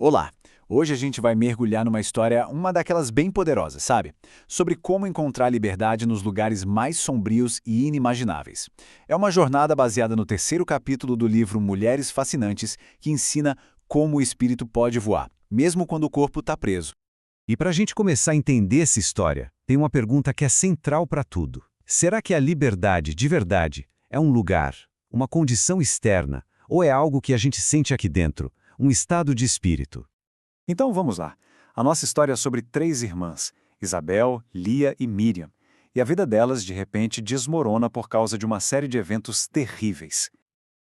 Olá! Hoje a gente vai mergulhar numa história, uma daquelas bem poderosas, sabe? Sobre como encontrar liberdade nos lugares mais sombrios e inimagináveis. É uma jornada baseada no terceiro capítulo do livro Mulheres Fascinantes, que ensina como o espírito pode voar, mesmo quando o corpo está preso. E para a gente começar a entender essa história, tem uma pergunta que é central para tudo. Será que a liberdade, de verdade, é um lugar, uma condição externa, ou é algo que a gente sente aqui dentro, um estado de espírito? Então vamos lá. A nossa história é sobre três irmãs, Isabel, Lia e Miriam. E a vida delas, de repente, desmorona por causa de uma série de eventos terríveis.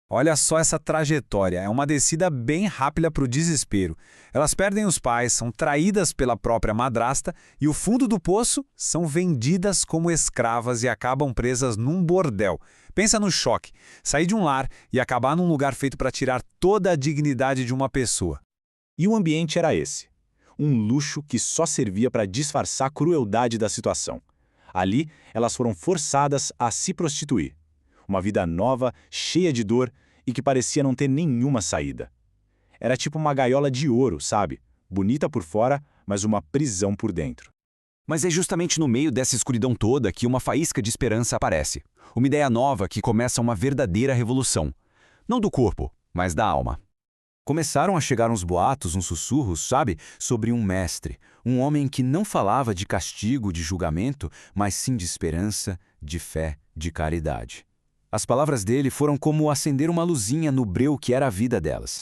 Olha só essa trajetória, é uma descida bem rápida para o desespero. Elas perdem os pais, são traídas pela própria madrasta e o fundo do poço são vendidas como escravas e acabam presas num bordel. Pensa no choque, sair de um lar e acabar num lugar feito para tirar toda a dignidade de uma pessoa. E o ambiente era esse. Um luxo que só servia para disfarçar a crueldade da situação. Ali, elas foram forçadas a se prostituir. Uma vida nova, cheia de dor e que parecia não ter nenhuma saída. Era tipo uma gaiola de ouro, sabe? Bonita por fora, mas uma prisão por dentro. Mas é justamente no meio dessa escuridão toda que uma faísca de esperança aparece. Uma ideia nova que começa uma verdadeira revolução. Não do corpo, mas da alma. Começaram a chegar uns boatos, uns sussurros, sabe? Sobre um mestre. Um homem que não falava de castigo, de julgamento, mas sim de esperança, de fé, de caridade. As palavras dele foram como acender uma luzinha no breu que era a vida delas.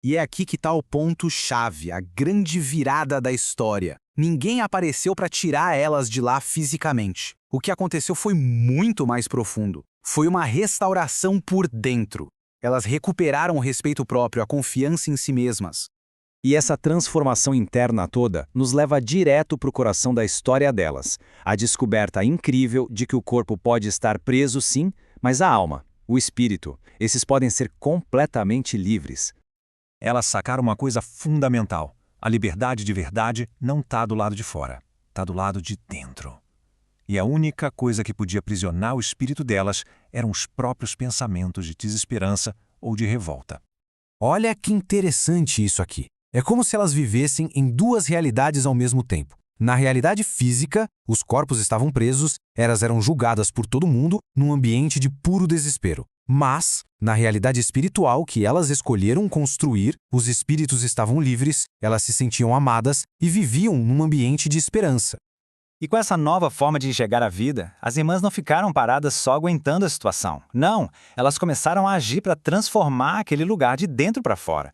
E é aqui que está o ponto-chave, a grande virada da história. Ninguém apareceu para tirar elas de lá fisicamente. O que aconteceu foi muito mais profundo. Foi uma restauração por dentro. Elas recuperaram o respeito próprio, a confiança em si mesmas. E essa transformação interna toda nos leva direto para o coração da história delas. A descoberta incrível de que o corpo pode estar preso, sim, mas a alma, o espírito, esses podem ser completamente livres. Elas sacaram uma coisa fundamental. A liberdade de verdade não está do lado de fora, está do lado de dentro. E a única coisa que podia aprisionar o espírito delas eram os próprios pensamentos de desesperança ou de revolta. Olha que interessante isso aqui. É como se elas vivessem em duas realidades ao mesmo tempo. Na realidade física, os corpos estavam presos, elas eram julgadas por todo mundo num ambiente de puro desespero. Mas, na realidade espiritual que elas escolheram construir, os espíritos estavam livres, elas se sentiam amadas e viviam num ambiente de esperança. E com essa nova forma de enxergar a vida, as irmãs não ficaram paradas só aguentando a situação. Não, elas começaram a agir para transformar aquele lugar de dentro para fora.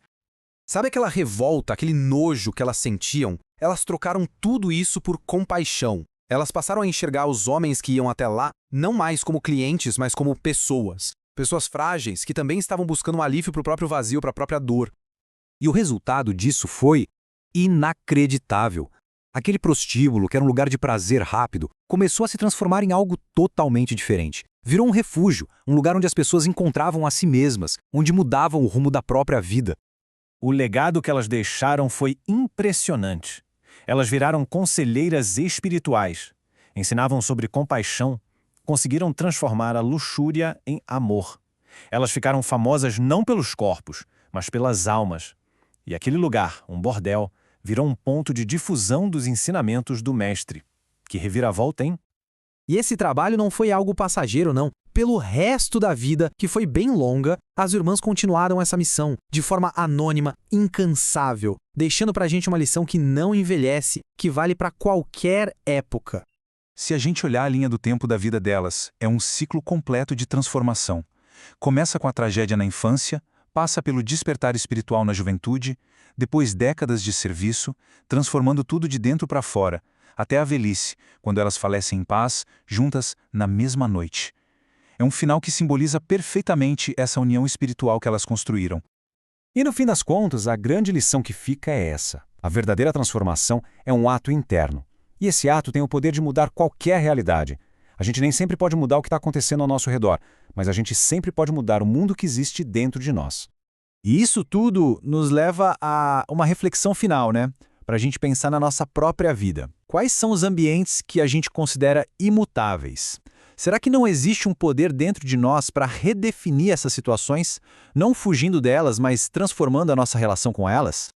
Sabe aquela revolta, aquele nojo que elas sentiam? Elas trocaram tudo isso por compaixão. Elas passaram a enxergar os homens que iam até lá não mais como clientes, mas como pessoas. Pessoas frágeis que também estavam buscando um alívio para o próprio vazio, para a própria dor. E o resultado disso foi inacreditável. Aquele prostíbulo, que era um lugar de prazer rápido, começou a se transformar em algo totalmente diferente. Virou um refúgio, um lugar onde as pessoas encontravam a si mesmas, onde mudavam o rumo da própria vida. O legado que elas deixaram foi impressionante. Elas viraram conselheiras espirituais, ensinavam sobre compaixão, conseguiram transformar a luxúria em amor. Elas ficaram famosas não pelos corpos, mas pelas almas. E aquele lugar, um bordel, virou um ponto de difusão dos ensinamentos do mestre. Que reviravolta, hein? E esse trabalho não foi algo passageiro, não. Pelo resto da vida, que foi bem longa, as irmãs continuaram essa missão, de forma anônima, incansável, deixando pra gente uma lição que não envelhece, que vale para qualquer época. Se a gente olhar a linha do tempo da vida delas, é um ciclo completo de transformação. Começa com a tragédia na infância, passa pelo despertar espiritual na juventude, depois décadas de serviço, transformando tudo de dentro para fora, até a velhice, quando elas falecem em paz, juntas na mesma noite. É um final que simboliza perfeitamente essa união espiritual que elas construíram. E no fim das contas, a grande lição que fica é essa. A verdadeira transformação é um ato interno. E esse ato tem o poder de mudar qualquer realidade. A gente nem sempre pode mudar o que está acontecendo ao nosso redor, mas a gente sempre pode mudar o mundo que existe dentro de nós. E isso tudo nos leva a uma reflexão final, né? Para a gente pensar na nossa própria vida. Quais são os ambientes que a gente considera imutáveis? Será que não existe um poder dentro de nós para redefinir essas situações, não fugindo delas, mas transformando a nossa relação com elas?